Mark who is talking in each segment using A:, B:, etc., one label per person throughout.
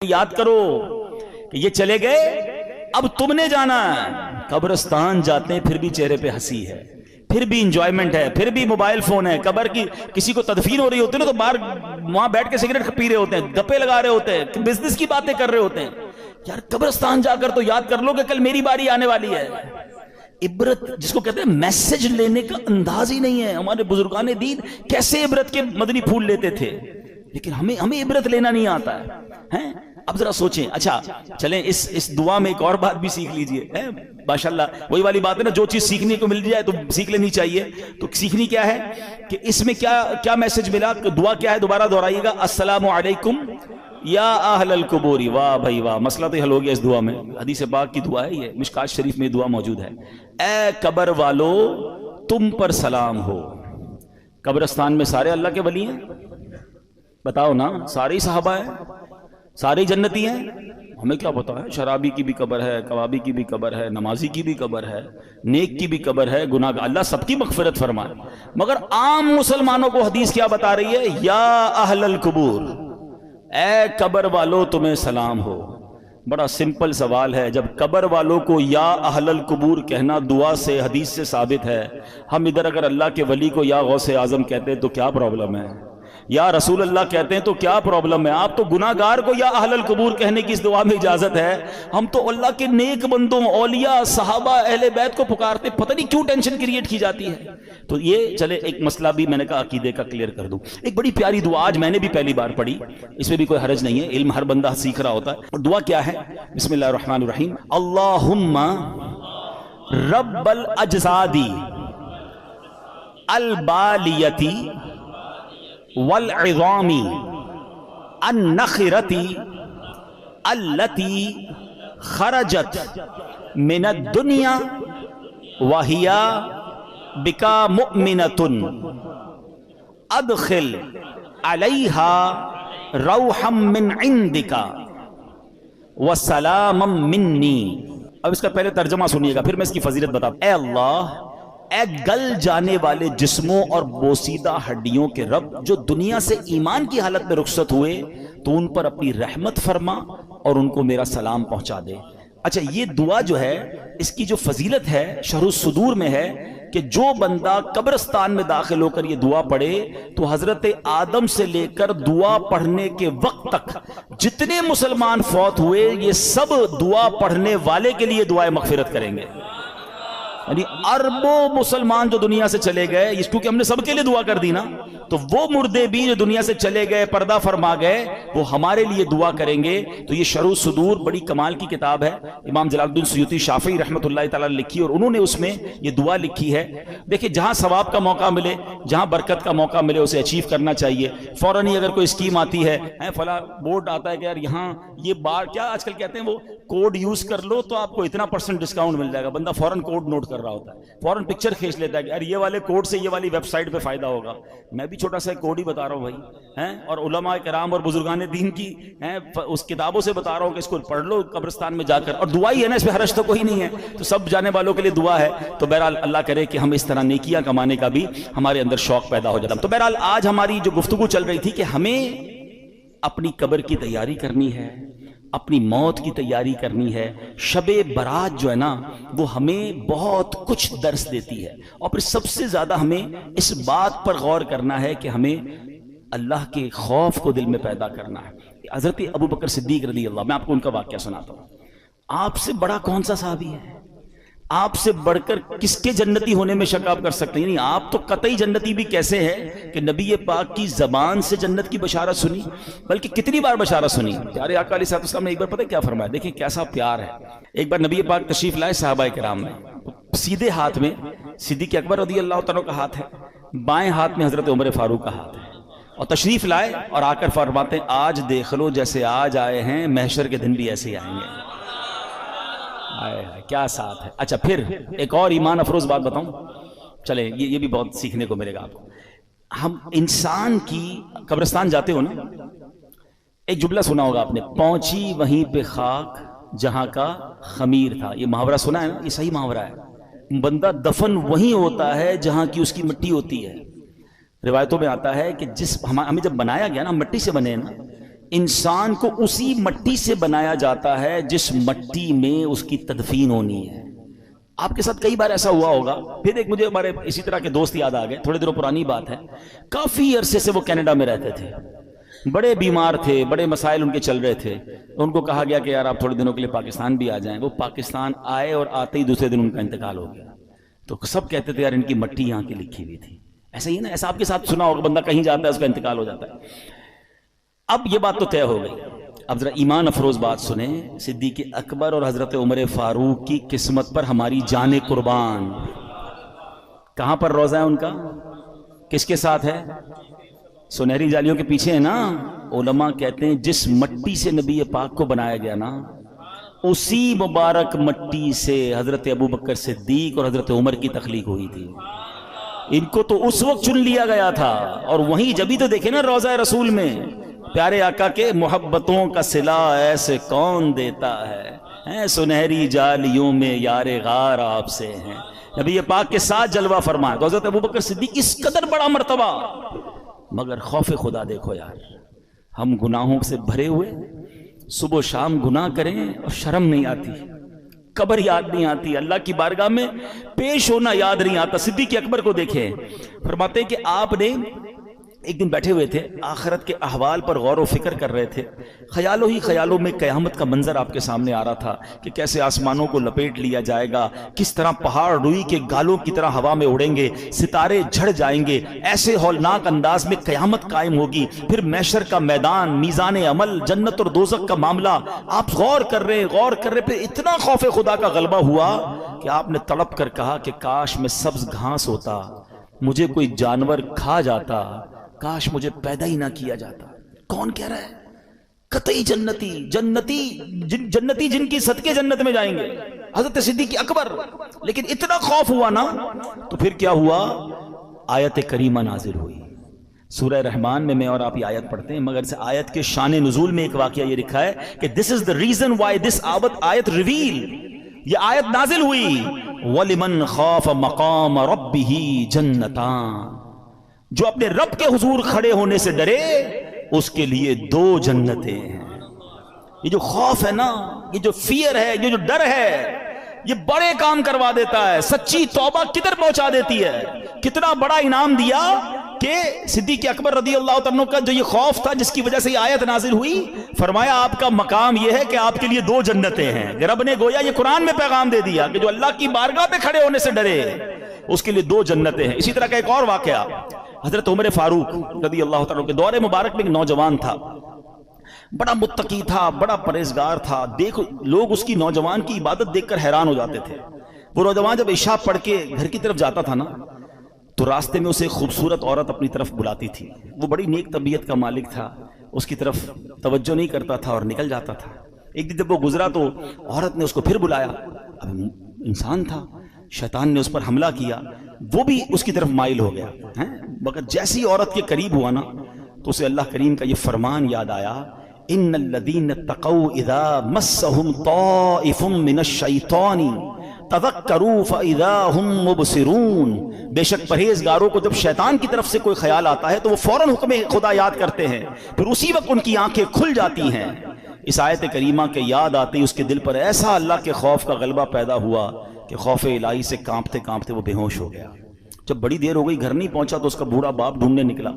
A: یاد کرو کہ یہ چلے گئے، اب تم نے جانا ہے۔ قبرستان جاتے ہیں پھر بھی چہرے پہ ہنسی ہے، پھر بھی انجوائمنٹ ہے، پھر بھی موبائل فون ہے۔ قبر کی کسی کو تدفین ہو رہی ہوتی ہے نا تو باہر وہاں بیٹھ کے سگریٹ پی رہے ہوتے ہیں، گپے لگا رہے ہوتے ہیں، بزنس کی باتیں کر رہے ہوتے ہیں۔ یار قبرستان جا کر تو یاد کر لو کہ کل میری باری آنے والی ہے۔ عبرت جس کو کہتے ہیں میسج لینے کا انداز ہی نہیں ہے۔ ہمارے بزرگان دین کیسے عبرت کے مدنی پھول لیتے تھے، لیکن ہمیں عبرت لینا نہیں آتا ہے۔ اب ذرا سوچیں۔ اچھا چلیں اس دعا میں ایک اور بات بھی سیکھ لیجئے۔ ماشاءاللہ وہی والی بات ہے نا، جو چیز سیکھنے کو مل جائے تو سیکھ لینی چاہیے۔ تو سیکھنی کیا ہے کہ اس میں کیا میسج ملا، دعا کیا ہے، دوبارہ دہرائیے گا، السلام علیکم یا اہل القبور۔ واہ بھائی واہ، مسئلہ تو حل ہو گیا اس دعا میں۔ حدیث پاک کی دعا ہے، یہ مشکات شریف میں دعا موجود ہے۔ اے قبر والو تم پر سلام ہو۔ قبرستان میں سارے اللہ کے ولی ہیں؟ بتاؤ نا، سارے ہی صحابہ ہیں، سارے جنتی ہیں؟ ہمیں کیا پتا ہے، شرابی کی بھی قبر ہے، کبابی کی بھی قبر ہے، نمازی کی بھی قبر ہے، نیک کی بھی قبر ہے، گناہ گار، اللہ سب کی مغفرت فرمائے۔ مگر عام مسلمانوں کو حدیث کیا بتا رہی ہے، یا اہل القبور، اے قبر والو تمہیں سلام ہو۔ بڑا سمپل سوال ہے، جب قبر والوں کو یا اہل القبور کہنا دعا سے حدیث سے ثابت ہے، ہم ادھر اگر اللہ کے ولی کو یا غوث اعظم کہتے ہیں تو کیا پرابلم ہے، یا رسول اللہ کہتے ہیں تو کیا پرابلم ہے؟ آپ تو گناہ گار کو یا اہل القبور کہنے کی اس دعا میں اجازت ہے، ہم تو اللہ کے نیک بندوں، اولیاء، صحابہ، اہل بیت کو پکارتے، پتہ نہیں کیوں ٹینشن کریٹ کی جاتی ہے۔ تو یہ چلے ایک مسئلہ بھی میں نے کہا عقیدے کا کلیئر کر دوں۔ ایک بڑی پیاری دعا آج میں نے بھی پہلی بار پڑھی، اس میں بھی کوئی حرج نہیں ہے، علم ہر بندہ سیکھ رہا ہوتا ہے۔ اور دعا کیا ہے؟ بسم اللہ الرحمن الرحیم، اللہم رب الاجسادی البالیتی والعظامی النخرتی التی خرجت من الدنیا وہی بکا مؤمنۃ ادخل علیہا روحا من عندک وسلاما منی۔ اب اس کا پہلے ترجمہ سنیے گا، پھر میں اس کی فضیلت بتاتا ہوں۔ اے اللہ، اے گل جانے والے جسموں اور بوسیدہ ہڈیوں کے رب، جو دنیا سے ایمان کی حالت میں رخصت ہوئے تو ان پر اپنی رحمت فرما اور ان کو میرا سلام پہنچا دے۔ اچھا یہ دعا جو ہے، اس کی جو فضیلت ہے شرح الصدور میں ہے کہ جو بندہ قبرستان میں داخل ہو کر یہ دعا پڑھے تو حضرت آدم سے لے کر دعا پڑھنے کے وقت تک جتنے مسلمان فوت ہوئے یہ سب دعا پڑھنے والے کے لیے دعائے مغفرت کریں گے۔ یعنی اربوں مسلمان جو دنیا سے چلے گئے، اس کیونکہ ہم نے سب کے لیے دعا کر دی نا، تو وہ مردے بھی جو دنیا سے چلے گئے، پردہ فرما گئے، وہ ہمارے لیے دعا کریں گے۔ تو یہ شرح الصدور بڑی کمال کی کتاب ہے، امام جلال الدین سیوطی شافعی رحمۃ اللہ تعالیٰ نے لکھی، اور انہوں نے اس میں یہ دعا لکھی ہے۔ دیکھیں جہاں ثواب کا موقع ملے، جہاں برکت کا موقع ملے، اسے اچیو کرنا چاہیے۔ فوراً ہی اگر کوئی اسکیم آتی ہے، فلاں بورڈ آتا ہے کہ یار یہاں یہ بار کیا آج کل کہتے ہیں وہ کوڈ یوز کر لو تو آپ کو اتنا % ڈسکاؤنٹ مل جائے گا، بندہ فوراً کوڈ نوٹ کر رہا ہوتا ہے، فوراً پکچر کھینچ لیتا ہے کہ یار یہ والے کوڈ سے یہ والی ویب سائٹ پہ فائدہ ہوگا۔ میں بھی چھوٹا سا کوڈ ہی بتا رہا ہوں بھائی، اور علماء کرام اور بزرگان دین کی اس کتابوں سے بتا رہا ہوں کہ اس کو پڑھ لو قبرستان میں جا کر، اور دعا ہی ہے نا، اس میں حرج تو کوئی نہیں ہے، تو سب جانے والوں کے لیے دعا ہے۔ تو بہرحال اللہ کرے کہ ہم اس طرح نیکیاں کمانے کا بھی ہمارے اندر شوق پیدا ہو جاتا۔ تو بہرحال آج ہماری جو گفتگو چل رہی تھی کہ ہمیں اپنی قبر کی تیاری کرنی ہے، اپنی موت کی تیاری کرنی ہے۔ شب برات جو ہے نا وہ ہمیں بہت کچھ درس دیتی ہے، اور پھر سب سے زیادہ ہمیں اس بات پر غور کرنا ہے کہ ہمیں اللہ کے خوف کو دل میں پیدا کرنا ہے۔ حضرت ابو بکر صدیق رضی اللہ، میں آپ کو ان کا واقعہ سناتا ہوں۔ آپ سے بڑا کون سا صحابی ہے؟ آپ سے بڑھ کر کس کے جنتی ہونے میں شک آپ کر سکتے ہیں؟ یعنی آپ تو قطعی جنتی بھی کیسے ہے کہ نبی پاک کی زبان سے جنت کی بشارت سنی، بلکہ کتنی بار بشارت سنی۔ پیارے آقا علیہ السلام نے ایک بار پتہ کیا فرمایا، دیکھیں کیسا پیار ہے۔ ایک بار نبی پاک تشریف لائے صحابہ کرام میں، سیدھے ہاتھ میں صدیق اکبر رضی اللہ تعالیٰ کا ہاتھ ہے، بائیں ہاتھ میں حضرت عمر فاروق کا ہاتھ ہے، اور تشریف لائے اور آ کر فرماتے ہیں آج دیکھ لو جیسے آج آئے ہیں محشر کے دن بھی ایسے ہی آئیں گے۔ کیا ساتھ ہے۔ اچھا پھر ایک اور ایمان افروز بات بتاؤں، چلیں یہ بھی بہت سیکھنے کو ملے گا آپ کو۔ ہم انسان کی قبرستان جاتے ہو نا، ایک جملہ سنا ہوگا آپ نے، پہنچی وہیں پہ خاک جہاں کا خمیر تھا۔ یہ محاورہ سنا ہے نا، یہ صحیح محاورہ ہے۔ بندہ دفن وہیں ہوتا ہے جہاں کی اس کی مٹی ہوتی ہے۔ روایتوں میں آتا ہے کہ ہمیں جب بنایا گیا نا، مٹی سے بنے نا، انسان کو اسی مٹی سے بنایا جاتا ہے جس مٹی میں اس کی تدفین ہونی ہے۔ آپ کے ساتھ کئی بار ایسا ہوا ہوگا۔ پھر ایک مجھے ہمارے اسی طرح کے دوست یاد آ گئے، تھوڑے دنوں پرانی بات ہے، کافی عرصے سے وہ کینیڈا میں رہتے تھے، بڑے بیمار تھے، بڑے مسائل ان کے چل رہے تھے۔ ان کو کہا گیا کہ یار آپ تھوڑے دنوں کے لیے پاکستان بھی آ جائیں۔ وہ پاکستان آئے اور آتے ہی دوسرے دن ان کا انتقال ہو گیا۔ تو سب کہتے تھے یار ان کی مٹی یہاں کی لکھی ہوئی تھی۔ ایسا ہی نا، ایسا آپ کے ساتھ سنا ہوگا، بندہ کہیں جاتا ہے اس کا انتقال ہو جاتا ہے۔ اب یہ بات تو طے ہو گئی، اب ذرا ایمان افروز بات سنیں، صدیق اکبر اور حضرت عمر فاروق کی قسمت پر ہماری جان قربان۔ کہاں پر روزہ ہے ان کا؟ کس کے ساتھ ہے؟ سنہری جالیوں کے پیچھے ہے نا۔ علماء کہتے ہیں جس مٹی سے نبی پاک کو بنایا گیا نا، اسی مبارک مٹی سے حضرت ابوبکر صدیق اور حضرت عمر کی تخلیق ہوئی تھی۔ ان کو تو اس وقت چن لیا گیا تھا، اور وہیں جبھی تو دیکھیں نا روضہ رسول میں پیارے آقا کے محبتوں کا صلہ ایسے کون دیتا ہے، سنہری جالیوں میں یار غار آپ سے ہیں، نبی پاک کے ساتھ جلوہ فرمائے۔ تو حضرت ابوبکر صدیق اس قدر بڑا مرتبہ، مگر خوف خدا دیکھو یار، ہم گناہوں سے بھرے ہوئے صبح و شام گناہ کریں اور شرم نہیں آتی، قبر یاد نہیں آتی، اللہ کی بارگاہ میں پیش ہونا یاد نہیں آتا۔ صدیق اکبر کو دیکھیں، فرماتے ہیں کہ آپ نے ایک دن بیٹھے ہوئے تھے، آخرت کے احوال پر غور و فکر کر رہے تھے، خیالوں ہی خیالوں میں قیامت کا منظر آپ کے سامنے آ رہا تھا کہ کیسے آسمانوں کو لپیٹ لیا جائے گا، کس طرح پہاڑ روئی کے گالوں کی طرح ہوا میں اڑیں گے، ستارے جھڑ جائیں گے، ایسے ہولناک انداز میں قیامت قائم ہوگی، پھر محشر کا میدان، میزان عمل، جنت اور دوزخ کا معاملہ، آپ غور کر رہے پھر اتنا خوف خدا کا غلبہ ہوا کہ آپ نے تڑپ کر کہا کہ کاش میں سبز گھاس ہوتا، مجھے کوئی جانور کھا جاتا، کاش مجھے پیدا ہی نہ کیا جاتا۔ کون کہہ رہا ہے؟ قطعی جنتی جن کی صدقے جنت میں جائیں گے، حضرت صدیق اکبر۔ لیکن اتنا خوف ہوا نا، تو پھر کیا ہوا؟ آیت کریمہ نازل ہوئی سورہ رحمان میں اور آپ یہ آیت پڑھتے ہیں، مگر سے آیت کے شان نزول میں ایک واقعہ یہ لکھا ہے کہ this is the reason why this آیت ریویل، یہ آیت نازل ہوئی وَلِمَنْ خَافَ مَقَامَ رَبِّهِ جَنَّتَانِ، جو اپنے رب کے حضور کھڑے ہونے سے ڈرے اس کے لیے دو جنتیں ہیں۔ یہ جو خوف ہے نا، یہ جو فیئر ہے، یہ جو ڈر ہے، یہ بڑے کام کروا دیتا ہے، سچی توبہ کدھر پہنچا دیتی ہے۔ کتنا بڑا انعام دیا کہ صدیق اکبر رضی اللہ عنہ کا جو یہ خوف تھا جس کی وجہ سے یہ آیت نازل ہوئی، فرمایا آپ کا مقام یہ ہے کہ آپ کے لیے دو جنتیں ہیں۔ رب نے گویا یہ قرآن میں پیغام دے دیا کہ جو اللہ کی بارگاہ پہ کھڑے ہونے سے ڈرے اس کے لیے دو جنتیں ہیں۔ اسی طرح کا ایک اور واقعہ، حضرت عمر فاروق رضی اللہ تعالیٰ کے دور مبارک میں ایک نوجوان تھا، بڑا متقی تھا، بڑا پرہیزگار تھا، لوگ اس کی نوجوان کی عبادت دیکھ کر حیران ہو جاتے تھے۔ وہ نوجوان جب عشاء پڑھ کے گھر کی طرف جاتا تھا نا، تو راستے میں اسے خوبصورت عورت اپنی طرف بلاتی تھی، وہ بڑی نیک طبیعت کا مالک تھا، اس کی طرف توجہ نہیں کرتا تھا اور نکل جاتا تھا۔ ایک دن جب وہ گزرا تو عورت نے اس کو پھر بلایا، اب انسان تھا، شیطان نے اس پر حملہ کیا، وہ بھی اس کی طرف مائل ہو گیا، مگر جیسی عورت کے قریب ہوا نا تو اسے اللہ کریم کا یہ فرمان یاد آیا، ان الذین اتقوا اذا مسهم طائف من الشیطان تذکروا فاذا هم مبصرون، بے شک پرہیزگاروں کو جب شیطان کی طرف سے کوئی خیال آتا ہے تو وہ فوراً حکم خدا یاد کرتے ہیں، پھر اسی وقت ان کی آنکھیں کھل جاتی ہیں۔ اس آیت کریمہ کے یاد آتے ہی اس کے دل پر ایسا اللہ کے خوف کا غلبہ پیدا ہوا کہ خوف الہی سے کانپتے کانپتے وہ بے ہوش ہو گیا۔ جب بڑی دیر ہو گئی گھر نہیں پہنچا تو اس کا بوڑھا باپ ڈھونڈنے نکلا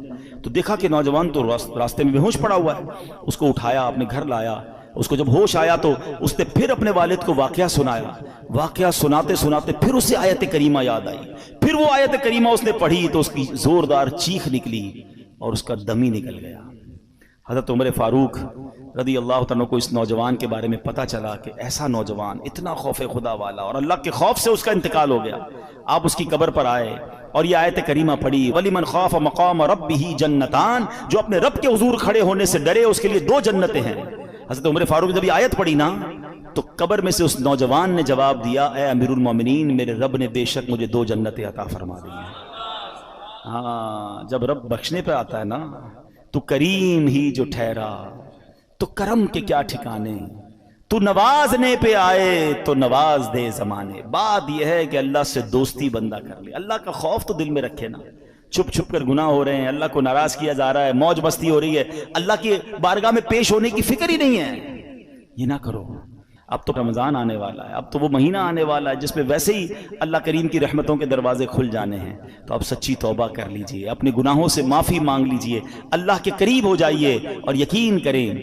A: تو دیکھا کہ نوجوان تو راستے میں بے ہوش پڑا ہوا ہے۔ اس کو اٹھایا، اپنے گھر لایا، اس کو جب ہوش آیا تو اس نے پھر اپنے والد کو واقعہ سنایا، واقعہ سناتے سناتے پھر اسے آیت کریمہ یاد آئی، پھر وہ آیت کریمہ اس نے پڑھی تو اس کی زوردار چیخ نکلی اور اس کا دم ہی نکل گیا۔ حضرت عمر فاروق رضی اللہ عنہ کو اس نوجوان کے بارے میں پتہ چلا کہ ایسا نوجوان اتنا خوف خدا والا اور اللہ کے خوف سے اس کا انتقال ہو گیا۔ آپ اس کی قبر پر آئے اور یہ آیت کریمہ پڑھی وَلِمَنْ خَافَ مَقَامَ رَبِّهِ جَنَّتَانِ، جو اپنے رب کے حضور کھڑے ہونے سے ڈرے اس کے لیے دو جنتیں ہیں۔ حضرت عمر فاروق جب یہ آیت پڑھی نا تو قبر میں سے اس نوجوان نے جواب دیا، اے امیر المومنین، میرے رب نے بے شک مجھے دو جنتیں عطا فرما دی ہیں۔ ہاں، جب رب بخشنے پہ آتا ہے نا تو کریم ہی جو ٹھہرا تو کرم کے کیا ٹھکانے، تو نوازنے پہ آئے تو نواز دے زمانے۔ بات یہ ہے کہ اللہ سے دوستی بندہ کر لے، اللہ کا خوف تو دل میں رکھے نا، چھپ چھپ کر گناہ ہو رہے ہیں، اللہ کو ناراض کیا جا رہا ہے، موج مستی ہو رہی ہے، اللہ کی بارگاہ میں پیش ہونے کی فکر ہی نہیں ہے۔ یہ نہ کرو۔ اب تو رمضان آنے والا ہے، اب تو وہ مہینہ آنے والا ہے جس میں ویسے ہی اللہ کریم کی رحمتوں کے دروازے کھل جانے ہیں۔ تو اب سچی توبہ کر لیجئے، اپنے گناہوں سے معافی مانگ لیجئے، اللہ کے قریب ہو جائیے، اور یقین کریں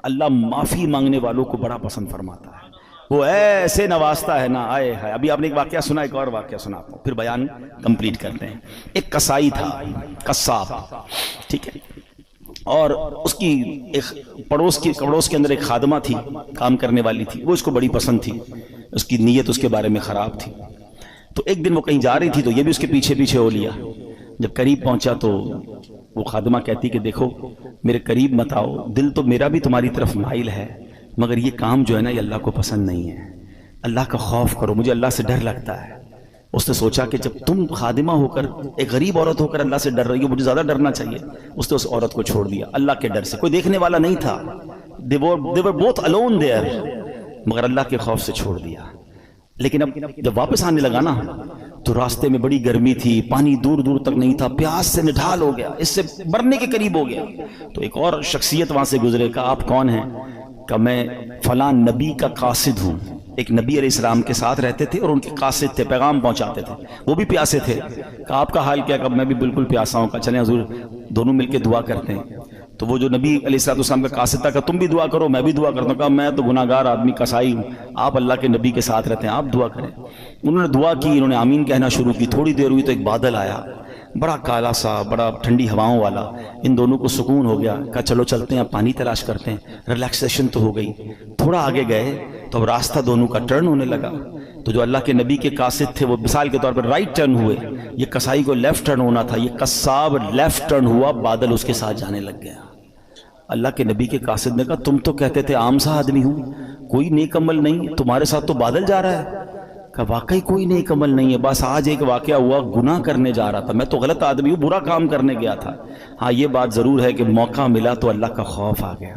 A: اللہ معافی مانگنے والوں کو بڑا پسند فرماتا ہے، وہ ایسے نوازتا ہے نا، آئے ہے۔ ابھی آپ نے ایک واقعہ سنا، ایک اور واقعہ سناتا ہوں، پھر بیان کمپلیٹ کرتے ہیں۔ ایک کسائی تھا، قصاب، ٹھیک ہے، اور اس کی ایک پڑوس کے اندر ایک خادمہ تھی، کام کرنے والی تھی، وہ اس کو بڑی پسند تھی، اس کی نیت اس کے بارے میں خراب تھی۔ تو ایک دن وہ کہیں جا رہی تھی تو یہ بھی اس کے پیچھے پیچھے ہو لیا۔ جب قریب پہنچا تو وہ خادمہ کہتی کہ دیکھو میرے قریب مت آؤ، دل تو میرا بھی تمہاری طرف مائل ہے، مگر یہ کام جو ہے نا یہ اللہ کو پسند نہیں ہے، اللہ کا خوف کرو، مجھے اللہ سے ڈر لگتا ہے۔ اس نے سوچا کہ جب تم خادمہ ہو کر، ایک غریب عورت ہو کر اللہ سے ڈر رہی ہو، مجھے زیادہ ڈرنا چاہیے۔ اس نے اس عورت کو چھوڑ دیا اللہ کے ڈر سے، کوئی دیکھنے والا نہیں تھا، they were both alone there، مگر اللہ کے خوف سے چھوڑ دیا۔ لیکن اب جب واپس آنے لگا نا تو راستے میں بڑی گرمی تھی، پانی دور دور تک نہیں تھا، پیاس سے نڈھال ہو گیا، اس سے مرنے کے قریب ہو گیا۔ تو ایک اور شخصیت وہاں سے گزرے، کہا آپ کون ہیں؟ کہ میں فلاں نبی کا قاصد ہوں۔ ایک نبی علیہ السلام کے ساتھ رہتے تھے اور ان کے قاصد تھے، پیغام پہنچاتے تھے، وہ بھی پیاسے تھے۔ کہا آپ کا حال کیا؟ کہ میں بھی بالکل پیاسا ہوں۔ کہا چلیں حضور دونوں مل کے دعا کرتے ہیں۔ تو وہ جو نبی علیہ السلام کا قاصد تھا کہ تم بھی دعا کرو میں بھی دعا کرتا ہوں۔ کہا میں تو گناہ گار آدمی کسائی ہوں، آپ اللہ کے نبی کے ساتھ رہتے ہیں، آپ دعا کریں۔ انہوں نے دعا کی، انہوں نے آمین کہنا شروع کی۔ تھوڑی دیر ہوئی تو ایک بادل آیا، بڑا کالا سا، بڑا ٹھنڈی ہواؤں والا۔ ان دونوں کو سکون ہو گیا، کہا چلو چلتے ہیں، پانی تلاش کرتے ہیں، ریلیکسیشن تو ہو گئی۔ تھوڑا آگے گئے تو اب راستہ دونوں کا ٹرن ہونے لگا۔ تو جو اللہ کے نبی کے قاصد تھے وہ مثال کے طور پر رائٹ ٹرن ہوئے، یہ کسائی کو لیفٹ ٹرن ہونا تھا، یہ قصاب لیفٹ ٹرن ہوا، بادل اس کے ساتھ جانے لگ گیا۔ اللہ کے نبی کے قاصد نے کہا تم تو کہتے تھے عام سا آدمی ہوں، کوئی نیک عمل نہیں، تمہارے ساتھ تو بادل جا رہا ہے۔ کہ واقعی کوئی نیک عمل نہیں ہے، بس آج ایک واقعہ ہوا، گناہ کرنے جا رہا تھا، میں تو غلط آدمی ہوں، برا کام کرنے گیا تھا۔ ہاں یہ بات ضرور ہے کہ موقع ملا تو اللہ کا خوف آ گیا،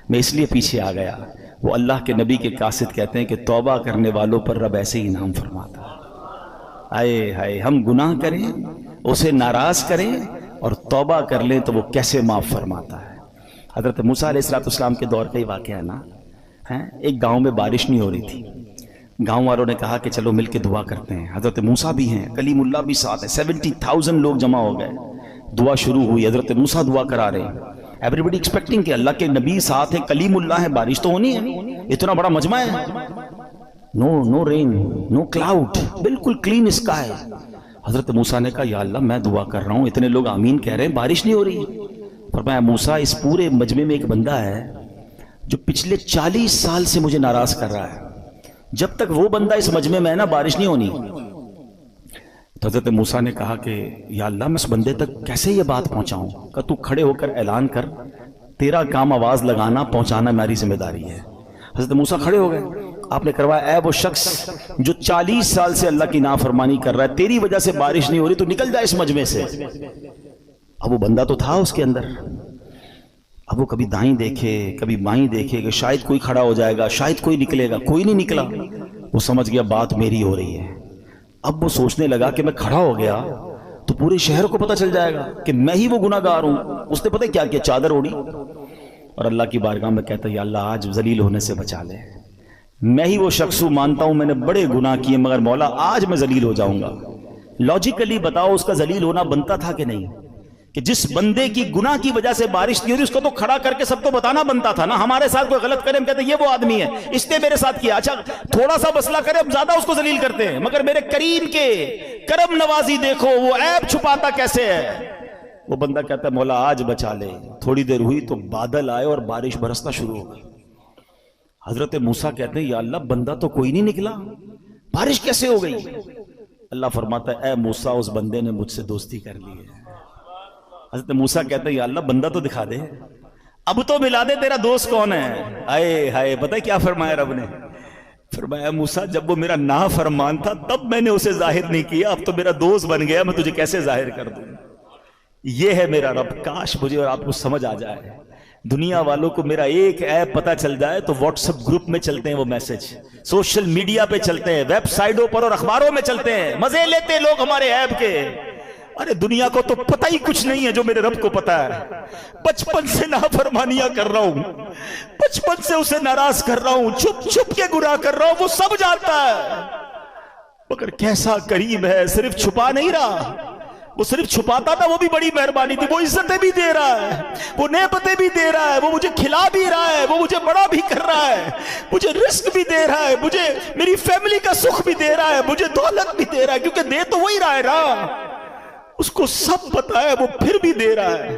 A: میں اس لیے پیچھے آ گیا۔ وہ اللہ کے نبی کے قاصد کہتے ہیں کہ توبہ کرنے والوں پر رب ایسے ہی انعام فرماتا ہے۔ آئے ہائے، ہم گناہ کریں، اسے ناراض کریں اور توبہ کر لیں تو وہ کیسے معاف فرماتا ہے۔ حضرت موسیٰ علیہ السلام کے دور کا ہی واقعہ ہے نا۔ ایک گاؤں میں بارش نہیں ہو رہی تھی، گاؤں والوں نے کہا کہ چلو مل کے دعا کرتے ہیں۔ حضرت موسیٰ بھی ہیں، کلیم اللہ بھی ساتھ ہے، 70,000 لوگ جمع ہو گئے، دعا شروع ہوئی، حضرت موسیٰ دعا کرا رہے ہیں، ایوری بڈی ایکسپیکٹنگ کہ اللہ کے نبی ساتھ ہے، کلیم اللہ ہے، بارش تو ہونی ہے، اتنا بڑا مجمع ہے۔ نو رین، نو کلاؤڈ، بالکل کلین اسکائی۔ حضرت موسیٰ نے کہا یا اللہ میں دعا کر رہا ہوں، اتنے لوگ آمین کہہ رہے ہیں، بارش نہیں ہو رہی۔ فرمایا موسیٰ اس پورے مجمع میں ایک بندہ ہے جو پچھلے 40 سال سے مجھے ناراض کر رہا ہے، جب تک وہ بندہ اس مجمع میں ہے نا بارش نہیں ہونی۔ تو حضرت موسیٰ نے کہا کہ یا اللہ میں اس بندے تک کیسے یہ بات پہنچاؤں؟ کہ تو کھڑے ہو کر اعلان کر، تیرا کام آواز لگانا پہنچانا میری ذمہ داری ہے۔ حضرت موسیٰ کھڑے ہو گئے، آپ نے کروایا اے وہ شخص جو 40 سال سے اللہ کی نافرمانی کر رہا ہے، تیری وجہ سے بارش نہیں ہو رہی، تو نکل جائے اس مجمع سے۔ اب وہ بندہ تو تھا اس کے اندر، اب وہ کبھی دائیں دیکھے کبھی بائیں دیکھے کہ شاید کوئی کھڑا ہو جائے گا، شاید کوئی نکلے گا، کوئی نہیں نکلا۔ وہ سمجھ گیا بات میری ہو رہی ہے۔ اب وہ سوچنے لگا کہ میں کھڑا ہو گیا تو پورے شہر کو پتہ چل جائے گا کہ میں ہی وہ گناہ گار ہوں۔ اس نے پتہ کیا کیا، چادر اوڑھی اور اللہ کی بارگاہ میں کہتا یا اللہ آج ذلیل ہونے سے بچا لے، میں ہی وہ شخص ہوں، مانتا ہوں میں نے بڑے گناہ کیے، مگر مولا آج میں ذلیل ہو جاؤں گا۔ لاجیکلی بتاؤ اس کا ذلیل ہونا بنتا تھا کہ نہیں؟ کہ جس بندے کی گناہ کی وجہ سے بارش نہیں ہو رہی اس کو تو کھڑا کر کے سب کو بتانا بنتا تھا نا۔ ہمارے ساتھ کوئی غلط کرے ہم کہتے ہیں یہ وہ آدمی ہے، اس نے میرے ساتھ کیا، اچھا تھوڑا سا مسئلہ کرے ہم زیادہ اس کو ذلیل کرتے ہیں، مگر میرے کریم کے کرم نوازی دیکھو، وہ عیب چھپاتا کیسے ہے۔ وہ بندہ کہتا ہے مولا آج بچا لے۔ تھوڑی دیر ہوئی تو بادل آئے اور بارش برسنا شروع ہو گئی۔ حضرت موسیٰ کہتے ہیں یا اللہ بندہ تو کوئی نہیں نکلا، بارش کیسے ہو گئی؟ اللہ فرماتا ہے اے موسیٰ اس بندے نے مجھ سے دوستی کر لی ہے۔ حضرت موسیٰ کہتے ہیں یا اللہ بندہ تو دکھا دے، اب تو ملا دے تیرا دوست کون ہے۔ آئے ہائے، پتہ ہے کیا فرمایا رب نے؟ فرمایا موسیٰ جب وہ میرا نافرمان تھا تب میں نے اسے ظاہر نہیں کیا، اب تو میرا دوست بن گیا، میں تجھے کیسے ظاہر کر دوں؟ یہ ہے میرا رب۔ کاش مجھے اور آپ کو سمجھ آ جائے، دنیا والوں کو میرا ایک ایپ پتہ چل جائے تو واٹس ایپ گروپ میں چلتے ہیں وہ میسج، سوشل میڈیا پہ چلتے ہیں، ویب سائٹوں پر اور اخباروں میں چلتے ہیں، مزے لیتے ہیں لوگ ہمارے ایپ کے۔ ارے دنیا کو تو پتہ ہی کچھ نہیں ہے جو میرے رب کو پتا ہے. بچپن سے نافرمانیاں کر رہا ہوں, بچپن سے اسے ناراض کر رہا ہوں, چھپ چھپ کے گناہ کر رہا ہوں, وہ سب جانتا ہے. مگر کیسا کریم ہے, صرف چھپا نہیں رہا. وہ صرف چھپاتا تھا وہ بھی بڑی مہربانی تھی, وہ عزتیں بھی دے رہا ہے, وہ نعمتیں بھی دے رہا ہے, وہ مجھے کھلا بھی رہا ہے, وہ مجھے بڑا بھی کر رہا ہے, مجھے رزق بھی دے رہا ہے, مجھے میری فیملی کا سکھ بھی دے رہا ہے, مجھے دولت بھی دے رہا ہے, کیونکہ دے تو وہی رہا ہے نا. اس کو سب پتا ہے, وہ پھر بھی دے رہا ہے.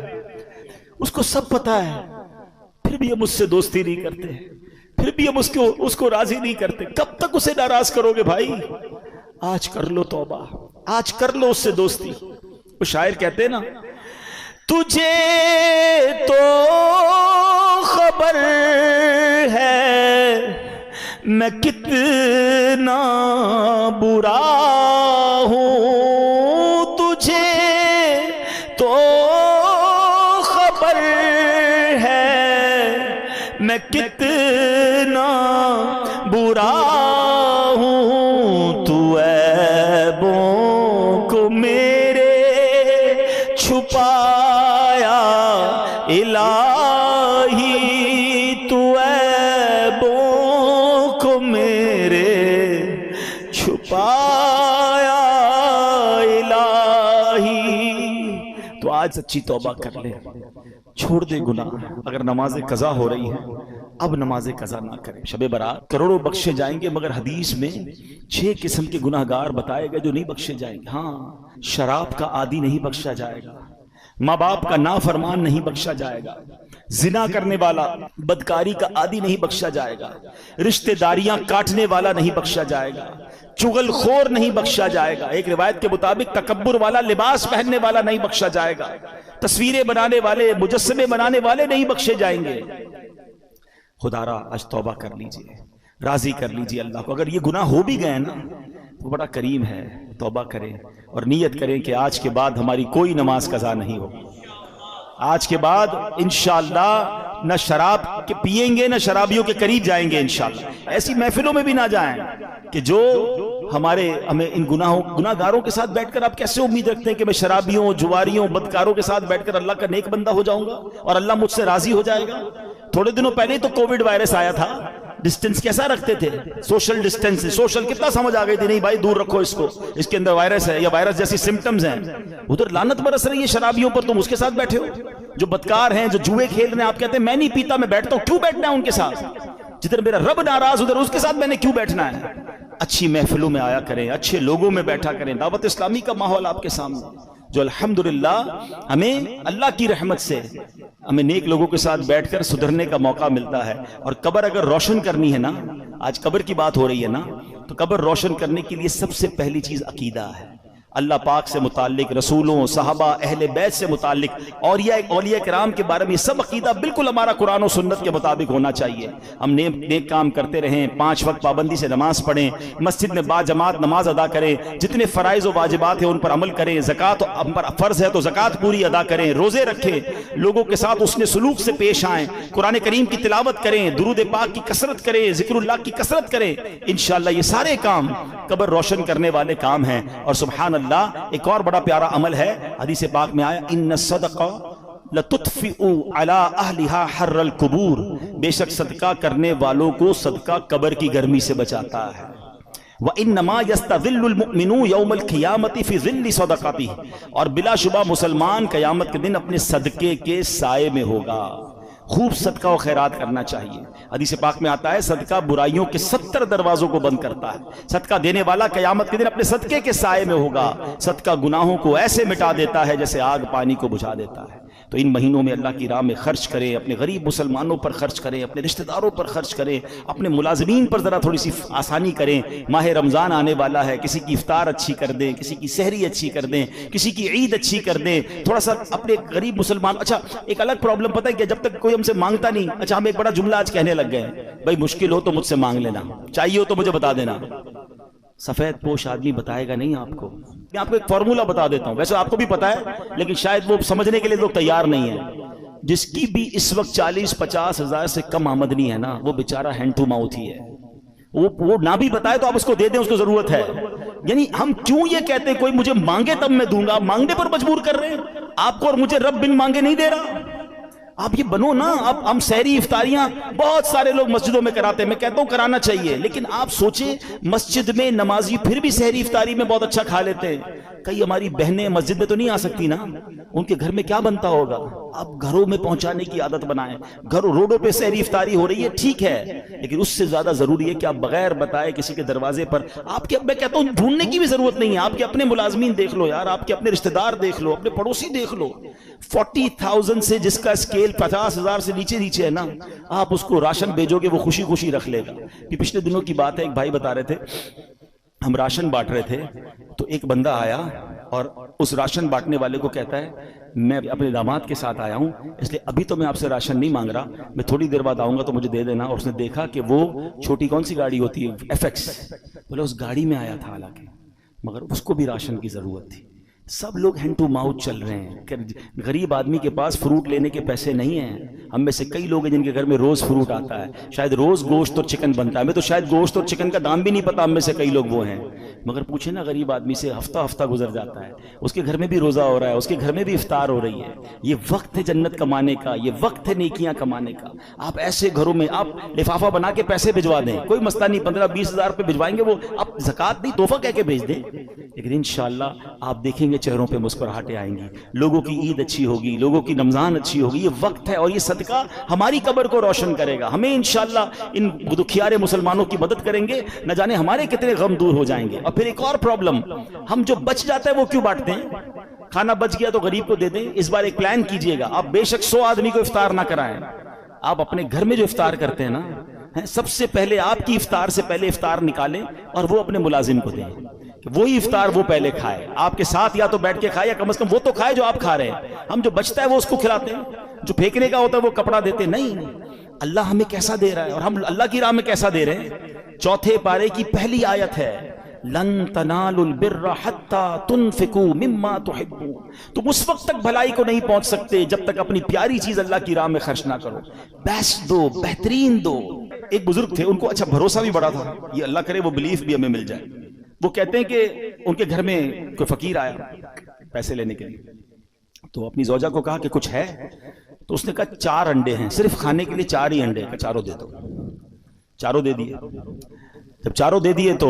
A: اس کو سب پتا ہے, پھر بھی ہم اس سے دوستی نہیں کرتے, پھر بھی ہم اس کو راضی نہیں کرتے. کب تک اسے ناراض کرو گے بھائی؟ آج کر لو توبہ, آج کر لو اس سے دوستی. وہ شاعر کہتے ہیں نا, تجھے تو خبر ہے میں کتنا برا ہوں, تجھے تو خبر ہے میں کتنا برا ہوں, تو عیبوں کو میرے چھپایا الہی, تو عیبوں کو میرے چھپایا الہی. تو آج سچی توبہ کر لے, چھوڑ دے گناہ. اگر نماز قضا ہو رہی ہے اب نماز قضا نہ کریں. شب برات کروڑوں بخشے جائیں گے, مگر حدیث میں 6 قسم کے گناہگار بتائے گئے جو نہیں بخشے جائیں گے. ہاں, شراب کا عادی نہیں بخشا جائے گا, ماں باپ کا نافرمان نہیں بخشا جائے گا, زنا کرنے والا بدکاری کا عادی نہیں بخشا جائے گا, رشتہ داریاں کاٹنے والا نہیں بخشا جائے گا, چغل خور نہیں بخشا جائے گا, ایک روایت کے مطابق تکبر والا لباس پہننے والا نہیں بخشا جائے گا, تصویریں بنانے والے مجسمے بنانے والے نہیں بخشے جائیں گے. خدا را آج توبہ کر لیجئے, راضی کر لیجئے اللہ کو. اگر یہ گناہ ہو بھی گئے نا تو بڑا کریم ہے, توبہ کریں اور نیت کریں کہ آج کے بعد ہماری کوئی نماز قضا نہیں ہوگی. آج کے بعد انشاءاللہ نہ شراب کے پئیں گے نہ شرابیوں کے قریب جائیں گے انشاءاللہ. ایسی محفلوں میں بھی نہ جائیں کہ جو ہمیں ان گناہگاروں کے ساتھ بیٹھ کر آپ کیسے امید رکھتے ہیں کہ میں شرابیوں, جواریوں, بدکاروں کے ساتھ بیٹھ کر اللہ کا نیک بندہ ہو جاؤں گا اور اللہ مجھ سے راضی ہو جائے گا. تھوڑے دنوں پہلے تو کووڈ وائرس آیا تھا, ڈسٹنس کیسا رکھتے تھے؟ Social distance. سوشل کتنا سمجھ آ گئی تھی, نہیں بھائی دور رکھو اس کو, اس کے اندر وائرس ہے یا وائرس جیسی سمٹمز ہیں. ادھر لعنت برس رہی ہے شرابیوں پر, تم اس کے ساتھ بیٹھے ہو. جو بدکار ہیں, جو جوئے کھیل رہے ہیں, آپ کہتے ہیں میں نہیں پیتا میں بیٹھتا ہوں. کیوں بیٹھنا ہے ان کے ساتھ؟ جدھر میرا رب ناراض ادھر اس کے ساتھ میں نے کیوں بیٹھنا ہے؟ اچھی محفلوں میں آیا کریں, اچھے لوگوں میں بیٹھا کریں. دعوت اسلامی کا ماحول آپ کے سامنے جو الحمدللہ ہمیں اللہ کی رحمت سے ہمیں نیک لوگوں کے ساتھ بیٹھ کر سدھرنے کا موقع ملتا ہے. اور قبر اگر روشن کرنی ہے نا, آج قبر کی بات ہو رہی ہے نا, تو قبر روشن کرنے کے لیے سب سے پہلی چیز عقیدہ ہے. اللہ پاک سے متعلق, رسولوں, صحابہ, اہل بیت سے متعلق, اولیاء کرام کے بارے میں یہ سب عقیدہ بالکل ہمارا قرآن و سنت کے مطابق ہونا چاہیے. ہم نیک کام کرتے رہیں, 5 وقت پابندی سے نماز پڑھیں, مسجد میں با جماعت نماز ادا کریں, جتنے فرائض و واجبات ہیں ان پر عمل کریں, زکوٰۃ ہم پر فرض ہے تو زکوٰۃ پوری ادا کریں, روزے رکھیں, لوگوں کے ساتھ حسن سلوک سے پیش آئیں, قرآن کریم کی تلاوت کریں, درود پاک کی کثرت کریں, ذکر اللہ کی کثرت کریں. انشاءاللہ یہ سارے کام قبر روشن کرنے والے کام ہیں. اور سبحان اللہ ایک اور بڑا پیارا عمل ہے, حدیث پاک میں آیا ان الصدقہ لتطفئ علی اہلھا حر القبور, بے شک صدقہ کرنے والوں کو صدقہ قبر کی گرمی سے بچاتا ہے. وانما یستظل المؤمن یوم القیامۃ فی ظل صدقتہ, اور بلا شبہ مسلمان قیامت کے دن اپنے صدقے کے سائے میں ہوگا. خوب صدقہ و خیرات کرنا چاہیے. حدیث پاک میں آتا ہے صدقہ برائیوں کے 70 دروازوں کو بند کرتا ہے. صدقہ دینے والا قیامت کے دن اپنے صدقے کے سائے میں ہوگا. صدقہ گناہوں کو ایسے مٹا دیتا ہے جیسے آگ پانی کو بجھا دیتا ہے. تو ان مہینوں میں اللہ کی راہ میں خرچ کریں, اپنے غریب مسلمانوں پر خرچ کریں, اپنے رشتہ داروں پر خرچ کریں, اپنے ملازمین پر ذرا تھوڑی سی آسانی کریں. ماہ رمضان آنے والا ہے, کسی کی افطار اچھی کر دیں, کسی کی سحری اچھی کر دیں, کسی کی عید اچھی کر دیں. تھوڑا سا اپنے غریب مسلمان. اچھا ایک الگ پرابلم پتہ ہے کہ جب تک کوئی ہم سے مانگتا نہیں, اچھا ہم ایک بڑا جملہ آج کہنے لگ گئے, بھائی مشکل ہو تو مجھ سے مانگ لینا, چاہیے ہو تو مجھے بتا دینا. سفید پوش آدمی بتائے گا نہیں آپ کو. میں آپ کو ایک فارمولہ بتا دیتا ہوں, ویسے آپ کو بھی پتا ہے لیکن شاید وہ سمجھنے کے لیے لوگ تیار نہیں ہیں. جس کی بھی اس وقت 40-50 ہزار سے کم آمدنی ہے نا, وہ بیچارہ ہینڈ ٹو ماؤتھ ہی ہے. وہ نہ بھی بتائے تو آپ اس کو دے دیں، اس کو ضرورت ہے. یعنی ہم کیوں یہ کہتے ہیں کوئی مجھے مانگے تب میں دوں گا، مانگنے پر مجبور کر رہے ہیں آپ کو، اور مجھے رب بن مانگے نہیں دے رہا. آپ یہ بنو نا. اب ہم سحری افطاریاں بہت سارے لوگ مسجدوں میں کراتے ہیں، میں کہتا ہوں کرانا چاہیے، لیکن آپ سوچیں مسجد میں نمازی پھر بھی سحری افطاری میں بہت اچھا کھا لیتے ہیں. کئی ہماری بہنیں مسجد میں تو نہیں آ سکتی نا، ان کے گھر میں کیا بنتا ہوگا. آپ گھروں میں پہنچانے کی عادت بنائیں. گھروں روڈوں پہ سحری افطاری ہو رہی ہے ٹھیک ہے، لیکن اس سے زیادہ ضروری ہے کہ آپ بغیر بتائے کسی کے دروازے پر آپ کے، میں کہتا ہوں ڈھونڈنے کی بھی ضرورت نہیں ہے، آپ کے اپنے ملازمین دیکھ لو یار، آپ کے اپنے رشتہ دار دیکھ لو، اپنے پڑوسی دیکھ لو. 40,000 سے جس کا اسکیل 50,000 سے نیچے ہے نا، آپ اس کو راشن بھیجو گے وہ خوشی خوشی رکھ لے گا. پچھلے دنوں کی بات ہے، ایک بھائی بتا رہے تھے ہم راشن بانٹ رہے تھے تو ایک بندہ آیا اور اس راشن بانٹنے والے کو کہتا ہے میں اپنے داماد کے ساتھ آیا ہوں اس لیے ابھی تو میں آپ سے راشن نہیں مانگ رہا، میں تھوڑی دیر بعد آؤں گا تو مجھے دے دینا. اور اس نے دیکھا کہ وہ چھوٹی کون سی گاڑی ہوتی ہے FX، بولے اس گاڑی میں آیا تھا حالانکہ، مگر اس کو بھی راشن کی ضرورت تھی. سب لوگ ہینڈ ٹو ماؤتھ چل رہے ہیں کہ غریب آدمی کے پاس فروٹ لینے کے پیسے نہیں ہیں. ہم میں سے کئی لوگ ہیں جن کے گھر میں روز فروٹ آتا ہے، شاید روز گوشت اور چکن بنتا ہے، ہمیں تو شاید گوشت اور چکن کا دام بھی نہیں پتا، ہم میں سے کئی لوگ وہ ہیں. مگر پوچھیں نا غریب آدمی سے، ہفتہ ہفتہ گزر جاتا ہے، اس کے گھر میں بھی روزہ ہو رہا ہے، اس کے گھر میں بھی افطار ہو رہی ہے. یہ وقت ہے جنت کمانے کا، یہ وقت ہے نیکیاں کمانے کا. آپ ایسے گھروں میں آپ لفافہ بنا کے پیسے بھجوا دیں، کوئی مسئلہ نہیں، 15-20 ہزار روپے بھجوائیں گے وہ آپ زکوٰۃ نہیں تحفہ کہہ کے بھیج دیں، لیکن انشاءاللہ آپ دیکھیں گے چہروں پہ مسکراہٹیں آئیں گی، لوگوں کی عید اچھی ہوگی، لوگوں کی رمضان اچھی ہوگی. یہ وقت ہے اور یہ صدقہ ہماری قبر کو روشن کرے گا. ہمیں انشاءاللہ ان دکھیارے مسلمانوں کی مدد کریں گے، نہ جانے ہمارے کتنے غم دور ہو جائیں گے. اور پھر ایک اور پرابلم، ہم جو بچ جاتا ہے وہ کیوں بانٹتے ہیں؟ کھانا بچ گیا تو غریب کو دے دیں. اس بار ایک پلان کیجئے گا، آپ بے شک 100 آدمی کو افطار نہ کرائیں، آپ اپنے گھر میں جو افطار کرتے ہیں نا، سب سے پہلے آپ کی افطار سے پہلے افطار نکالیں اور وہ اپنے ملازم کو دیں کہ وہی افطار وہ پہلے کھائے، آپ کے ساتھ یا تو بیٹھ کے کھائے یا کم از کم وہ تو کھائے جو آپ کھا رہے ہیں. ہم جو بچتا ہے وہ اس کو کھلاتے ہیں، جو پھینکنے کا ہوتا ہے وہ کپڑا دیتے نہیں. اللہ ہمیں کیسا دے رہا ہے اور ہم اللہ کی راہ میں کیسا دے رہے ہیں. 4 پارے کی پہلی آیت ہے لن تنالوا البر حتى تنفقوا مما تحبون. تم اس وقت تک بھلائی کو نہیں پہنچ سکتے جب تک اپنی پیاری چیز اللہ کی راہ میں خرچ نہ کرو. بیسٹ دو، بہترین دو. ایک بزرگ تھے، ان کو اچھا بھروسہ بھی بڑا تھا، یہ اللہ کرے وہ بلیف بھی ہمیں مل جائے. وہ کہتے ہیں کہ ان کے گھر میں کوئی فقیر آیا پیسے لینے کے لیے، تو اپنی زوجہ کو کہا کہ کچھ ہے، تو اس نے کہا 4 انڈے ہیں، صرف کھانے کے لیے 4 ہی انڈے، چاروں دے دو. چاروں دے دیے. جب چاروں دے دیے تو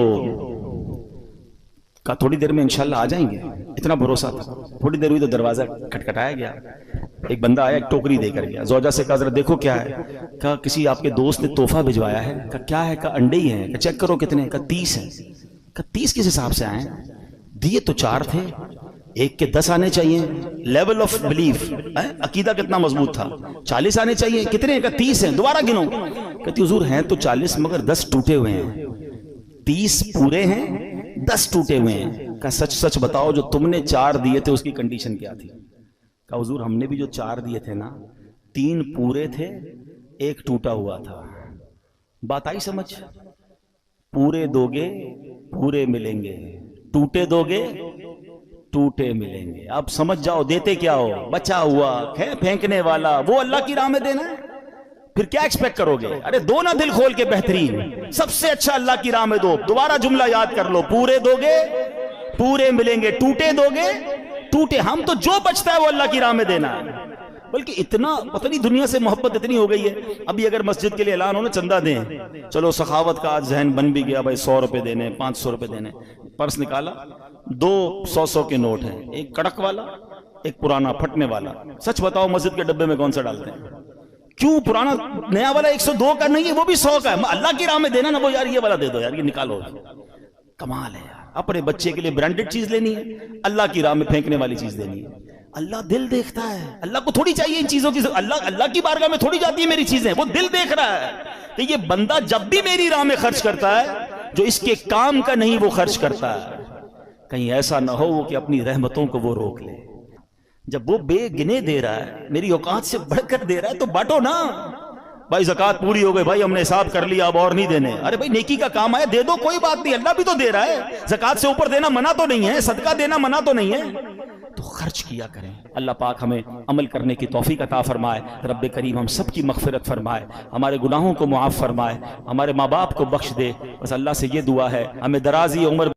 A: کہا تھوڑی دیر میں انشاءاللہ آ جائیں گے. اتنا بھروسہ تھا. تھوڑی دیر ہوئی تو دروازہ کھٹکھٹایا گیا، ایک بندہ آیا، ایک ٹوکری دے کر گیا. زوجہ سے کہا ذرا دیکھو کیا ہے. کہا کسی آپ کے دوست نے تحفہ بھجوایا ہے. کہا کیا ہے؟ کہا انڈے ہی ہیں. کہا چیک کرو کتنے. کہا 30 ہیں. کہا 30 کس حساب سے آئے؟ دیے تو 4 تھے، ایک کے 10 آنے چاہیے. لیول آف بلیف، عقیدہ کتنا مضبوط تھا. 40 آنے چاہیے. کتنے؟ کہا 30 ہیں. دوبارہ گنو. کہتی حضور ہیں تو 40 مگر 10 ٹوٹے ہوئے ہیں. 30 پورے ہیں، 10 ٹوٹے ہوئے ہیں. کہا سچ سچ بتاؤ جو تم نے 4 دیے تھے اس کی کنڈیشن کیا تھی؟ کہا حضور ہم نے بھی جو 4 دیے تھے نا، 3 پورے تھے، 1 ٹوٹا ہوا تھا. بات آئی سمجھ؟ پورے دو گے پورے ملیں گے، ٹوٹے دو گے ٹوٹے ملیں گے. اب سمجھ جاؤ دیتے کیا ہو؟ بچا ہوا ہے پھینکنے والا، وہ اللہ کی راہ میں دینا ہے. پھر کیا ایکسپیکٹ کرو گے؟ ارے دو نا دل کھول کے بہترین، سب سے اچھا اللہ کی راہ میں دو. دوبارہ جملہ یاد کر لو، پورے دو گے پورے ملیں گے، ٹوٹے دو گے ٹوٹے. ہم تو جو بچتا ہے وہ اللہ کی راہ میں دینا ہے. بلکہ اتنا پتہ نہیں دنیا سے محبت اتنی ہو گئی ہے. ابھی اگر مسجد کے لیے اعلان ہو نا چندہ دیں، چلو سخاوت کا آج ذہن بن بھی گیا، بھائی 100 روپے دینے، 500 روپے دینے. پرس نکالا، 2 100 کے نوٹ ہیں، ایک کڑک والا ایک پرانا پھٹنے والا. سچ بتاؤ مسجد کے ڈبے میں کون سا ڈالتے ہیں؟ کیوں پرانا؟ نیا والا 102 کا نہیں ہے، وہ بھی 100 کا ہے. اللہ کی راہ میں دینا نا، وہ یار یہ والا دے دو یار، یہ نکالو. کمال ہے یار. اپنے بچے کے لیے برانڈڈ چیز لینی ہے، اللہ کی راہ میں پھینکنے والی چیز لینی ہے. اللہ دل دیکھتا ہے. اللہ کو تھوڑی چاہیے ان چیزوں کی، اللہ کی بارگاہ میں تھوڑی جاتی ہے میری چیزیں. وہ دل دیکھ رہا ہے کہ یہ بندہ جب بھی میری راہ میں خرچ کرتا ہے، جو اس کے کام کا نہیں وہ خرچ کرتا ہے. کہیں ایسا نہ ہو کہ اپنی رحمتوں کو وہ روک لے. جب وہ بے گنے دے رہا ہے، میری اوقات سے بڑھ کر دے رہا ہے، تو بانٹو نا. بھائی زکات پوری ہو گئی، بھائی ہم نے حساب کر لیا اب اور نہیں دینے. ارے بھائی نیکی کا کام ہے، دے دو کوئی بات نہیں، اللہ بھی تو دے رہا ہے. زکات سے اوپر دینا منع تو نہیں ہے، صدقہ دینا منع تو نہیں ہے، تو خرچ کیا کریں. اللہ پاک ہمیں عمل کرنے کی توفیق عطا فرمائے. رب کریم ہم سب کی مغفرت فرمائے، ہمارے گناہوں کو معاف فرمائے، ہمارے ماں باپ کو بخش دے. بس اللہ سے یہ دعا ہے ہمیں درازی عمر